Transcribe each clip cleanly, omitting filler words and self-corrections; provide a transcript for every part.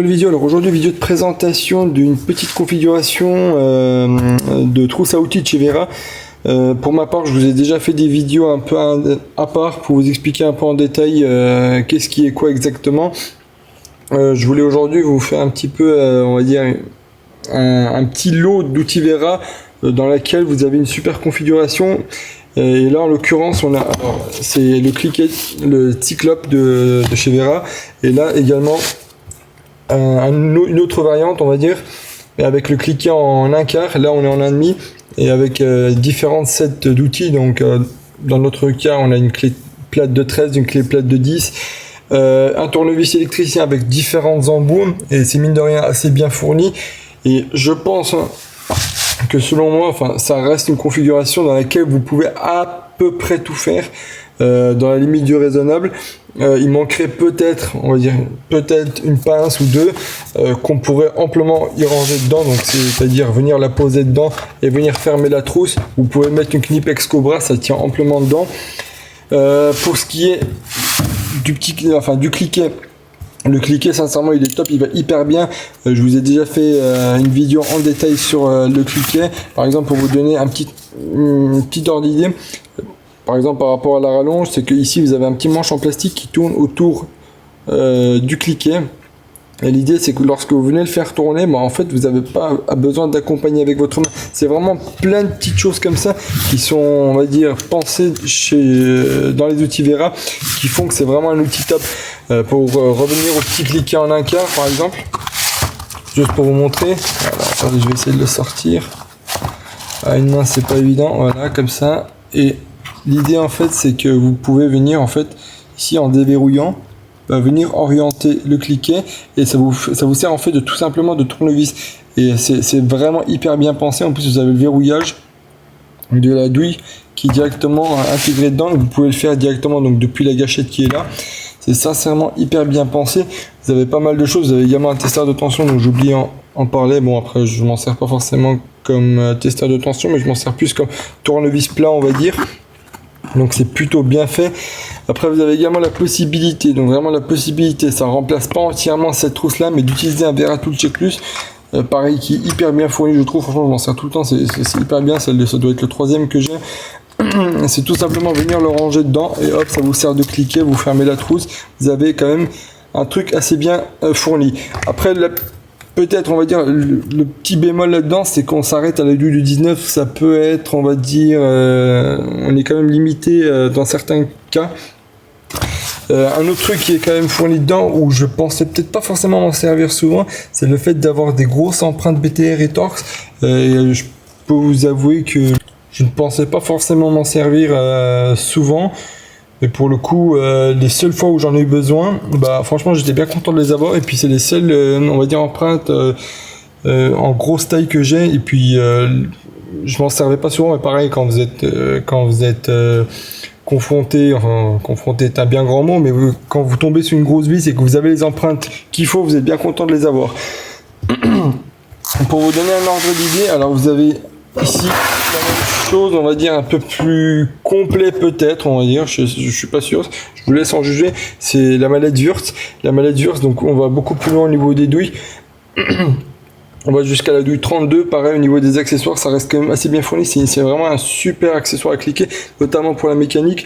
Vidéo. Alors aujourd'hui, vidéo de présentation d'une petite configuration de trousse à outils de chez Vera. Pour ma part, je vous ai déjà fait des vidéos un peu à part pour vous expliquer un peu en détail qu'est-ce qui est quoi exactement. Je voulais aujourd'hui vous faire un petit peu, on va dire, un petit lot d'outils Vera dans laquelle vous avez une super configuration. Et là, en l'occurrence, on a, c'est le cliquet, le Cyclope de chez Vera, et là également une autre variante, on va dire, mais avec le cliquet en 1/4. Là on est en 1,5 et avec différents sets d'outils. Donc dans notre cas on a une clé plate de 13, une clé plate de 10, un tournevis électricien avec différents embouts, et c'est mine de rien assez bien fourni. Et je pense que selon moi, enfin, ça reste une configuration dans laquelle vous pouvez à peu près tout faire dans la limite du raisonnable. Il manquerait peut-être, on va dire, peut-être une pince ou deux qu'on pourrait amplement y ranger dedans, donc c'est-à-dire venir la poser dedans et venir fermer la trousse. Vous pouvez mettre une Knipex Cobra, ça tient amplement dedans. Pour ce qui est du cliquet, le cliquet, sincèrement, il est top, il va hyper bien. Je vous ai déjà fait une vidéo en détail sur le cliquet. Par exemple, pour vous donner un petit ordre d'idée, par exemple par rapport à la rallonge, c'est que ici vous avez un petit manche en plastique qui tourne autour du cliquet. Et l'idée, c'est que lorsque vous venez le faire tourner, en fait, vous n'avez pas besoin d'accompagner avec votre main. C'est vraiment plein de petites choses comme ça qui sont, on va dire, pensées dans les outils Vera, qui font que c'est vraiment un outil top. Pour revenir au petit cliquet en 1/4, par exemple, juste pour vous montrer. Voilà, attendez, je vais essayer de le sortir. À une main, c'est pas évident. Voilà, comme ça. Et l'idée, en fait, c'est que vous pouvez venir, en fait, ici, en déverrouillant, venir orienter le cliquet, et ça vous sert en fait de tout simplement de tournevis. Et c'est vraiment hyper bien pensé. En plus, vous avez le verrouillage de la douille qui est directement intégré dedans. Vous pouvez le faire directement donc depuis la gâchette qui est là. C'est sincèrement hyper bien pensé. Vous avez pas mal de choses. Vous avez également un testeur de tension, donc j'oublie en parler. Bon, après, je m'en sers pas forcément comme testeur de tension, mais je m'en sers plus comme tournevis plat, on va dire. Donc c'est plutôt bien fait. Après, vous avez également la possibilité, donc vraiment la possibilité, ça remplace pas entièrement cette trousse là, mais d'utiliser un Vera Tool Check Plus, pareil, qui est hyper bien fourni, je trouve. Franchement, je m'en sers tout le temps, c'est hyper bien. Ça doit être le 3e que j'ai. C'est tout simplement venir le ranger dedans et hop, ça vous sert de cliquet, vous fermez la trousse. Vous avez quand même un truc assez bien fourni. Après, peut-être, on va dire, le petit bémol là-dedans, c'est qu'on s'arrête à la douille du 19. Ça peut être, on va dire, on est quand même limité dans certains cas. Un autre truc qui est quand même fourni dedans, où je pensais peut-être pas forcément m'en servir souvent, c'est le fait d'avoir des grosses empreintes BTR et Torx. Je peux vous avouer que je ne pensais pas forcément m'en servir souvent. Mais pour le coup, les seules fois où j'en ai eu besoin, franchement, j'étais bien content de les avoir. Et puis, c'est les seules, on va dire, empreintes en grosse taille que j'ai. Et puis, je m'en servais pas souvent. Mais pareil, quand vous êtes confronté est un bien grand mot, mais quand vous tombez sur une grosse vis et que vous avez les empreintes qu'il faut, vous êtes bien content de les avoir. Pour vous donner un ordre d'idée, alors vous avez ici la même chose, on va dire un peu plus complet peut-être, on va dire, je suis pas sûr, je vous laisse en juger. C'est la mallette Wurtz. La mallette Wurtz, donc on va beaucoup plus loin au niveau des douilles. On va jusqu'à la douille 32, pareil au niveau des accessoires, ça reste quand même assez bien fourni. C'est vraiment un super accessoire à cliquer, notamment pour la mécanique.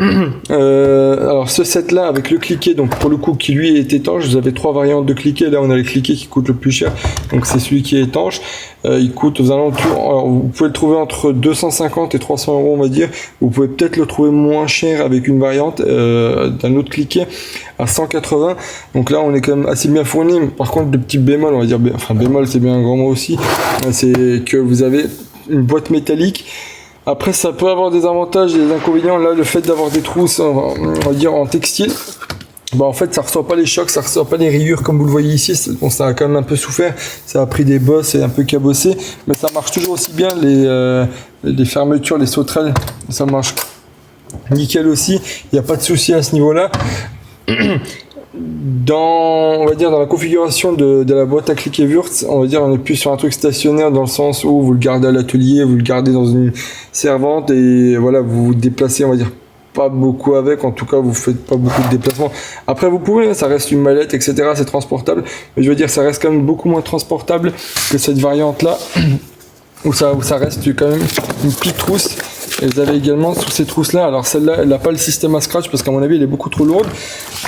Alors ce set là avec le cliquet, donc pour le coup qui lui est étanche, vous avez 3 variantes de cliquet. Là on a le cliquet qui coûte le plus cher, donc c'est celui qui est étanche. Il coûte aux alentours, alors vous pouvez le trouver entre 250 et 300 euros, on va dire. Vous pouvez peut-être le trouver moins cher avec une variante d'un autre cliquet à 180. Donc là on est quand même assez bien fourni. Par contre, le petit bémol, on va dire, enfin bémol c'est bien un grand mot aussi, c'est que vous avez une boîte métallique. Après, ça peut avoir des avantages et des inconvénients. Là, le fait d'avoir des trousses, on va dire, en textile, en fait, ça reçoit pas les chocs, ça reçoit pas les rayures comme vous le voyez ici. Bon, ça a quand même un peu souffert, ça a pris des bosses et un peu cabossé, mais ça marche toujours aussi bien. Les fermetures, les sauterelles, ça marche nickel aussi. Il n'y a pas de souci à ce niveau-là. On va dire dans la configuration de la boîte à cliquet Wurtz, on va dire on est plus sur un truc stationnaire, dans le sens où vous le gardez à l'atelier, vous le gardez dans une servante et voilà, vous vous déplacez, on va dire pas beaucoup avec, en tout cas vous faites pas beaucoup de déplacements. Après vous pouvez, ça reste une mallette, etc. C'est transportable, mais je veux dire ça reste quand même beaucoup moins transportable que cette variante là, où ça reste quand même une petite trousse. Et vous avez également sous ces trousses là, alors celle-là elle n'a pas le système à scratch parce qu'à mon avis elle est beaucoup trop lourde,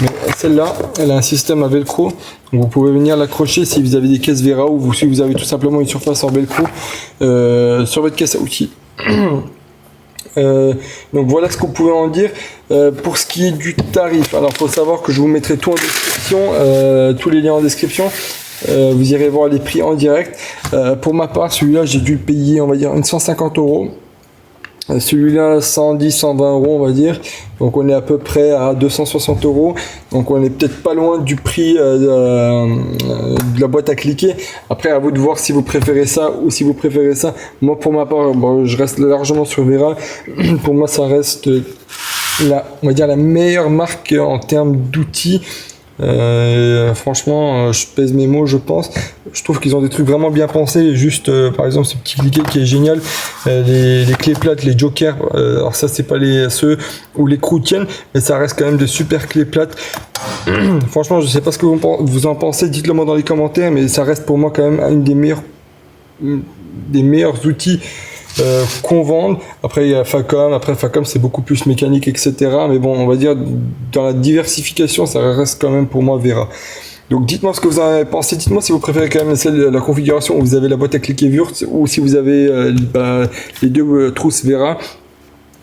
mais celle-là elle a un système à velcro, donc vous pouvez venir l'accrocher si vous avez des caisses Vera ou si vous avez tout simplement une surface en velcro sur votre caisse à outils. Donc voilà ce qu'on pouvait en dire. Pour ce qui est du tarif, alors faut savoir que je vous mettrai tout en description, tous les liens en description. Vous irez voir les prix en direct. Pour ma part, celui-là j'ai dû le payer, on va dire 150 €. Celui-là 110, 120 €, on va dire. Donc on est à peu près à 260 €. Donc on est peut-être pas loin du prix de la boîte à cliquer. Après à vous de voir si vous préférez ça ou si vous préférez ça. Moi pour ma part, bon, je reste largement sur Vera. Pour moi ça reste on va dire la meilleure marque en termes d'outils. Franchement, je pèse mes mots, je pense. Je trouve qu'ils ont des trucs vraiment bien pensés. Juste, par exemple, ce petit cliquet qui est génial. Les clés plates, les jokers. Alors ça, c'est pas ceux où les l'écrou tiennent, mais ça reste quand même de super clés plates. Franchement, je sais pas ce que vous en pensez. Dites-le moi dans les commentaires, mais ça reste pour moi quand même une des meilleurs outils qu'on vende. Après il y a Facom, c'est beaucoup plus mécanique, etc. Mais bon, on va dire dans la diversification ça reste quand même pour moi Vera. Donc dites-moi ce que vous en avez pensé, dites-moi si vous préférez quand même la configuration où vous avez la boîte à cliquer Wurtz ou si vous avez les deux trousses Vera.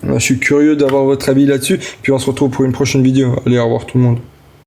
Je suis curieux d'avoir votre avis là-dessus, puis on se retrouve pour une prochaine vidéo. Allez, au revoir tout le monde.